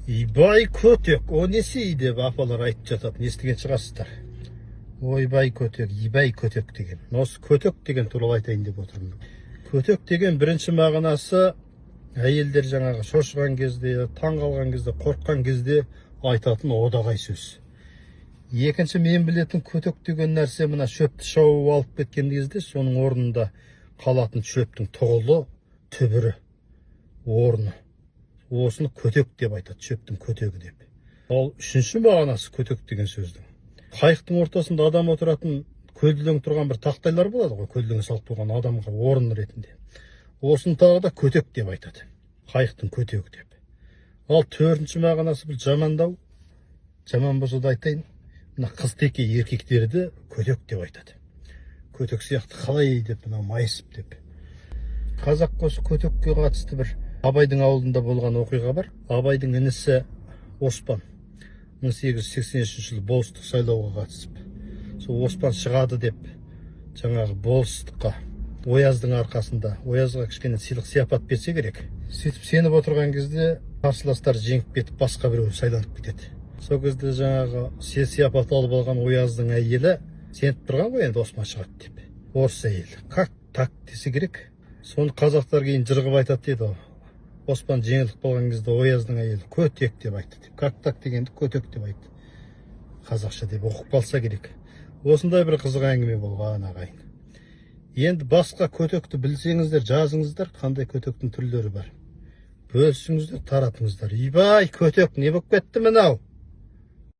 Ибай көтек, о несі деп апалар айтып жатады, естіген шығарсыздар. Ойбай көтек, ибай көтек деген. Осы көтек деген туралы айтайын деп отырмын. Көтек деген бірінші мағынасы әйелдер жаңағы шошыған кезде, таң қалған кезде, қорыққан кезде айтатын одағай сөз. Екінші мен білетін көтек деген нәрсе мына шөпті шауып алып кеткен кезде соның орнында қалатын шөптің тұғылы, түбірі, орны. Осыны көтек деп айтады, шөптің көтегі деп. Ал үшінші мағынасы көтек деген сөздің. Қайықтың ортасында адам отыратын көлденең тұрған бір тақтайлар болады ғой, көлденең салып тұрған адамға орын ретінде. Осыны тағы да көтек деп айтады. Қайықтың көтегі деп. Ал төртінші мағынасы бұл жамандау. Жаман болса да айтайын, мына қыз-теке еркектерді көтек деп айтады. Көтек сияқты қалай деп, мына майысып деп. Қазақ осы көтекке қатысты бір Абайдың ауылында болған оқиға бар. Абайдың інісі Оспан 1883 жылы болыстық сайлауға қатысып. Сол Оспан шығады деп, жаңағы болыстыққа Ояздың арқасында, Оязға кішкене сыйлық сияпат берсе керек. Сөйтіп сеніп отырған кезде қарсыластар жеңіп кетіп, басқа біреу сайланып кетеді. Сол кезде жаңағы сияпат алып алған Ояздың әйелі сеніп тұрған ғой, енді Оспан шығады деп. Орыс әйелі. Как так десе керек. Соны қазақтар кейін жырғып айтады дейді. Оспан жеңіліп қалған кезде Ояздың әйелі көтек деп айтты. Как так дегенді көтек деп айтты. Қазақша деп оқып қалса керек. Осындай бір қызық әңгіме болған ағайын. Енді басқа көтекті білсеңіздер, жазыңыздар, қандай көтектің түрлері бар. Бөлісіңіздер, таратыңыздар. Ибай көтек не болып кетті мынау?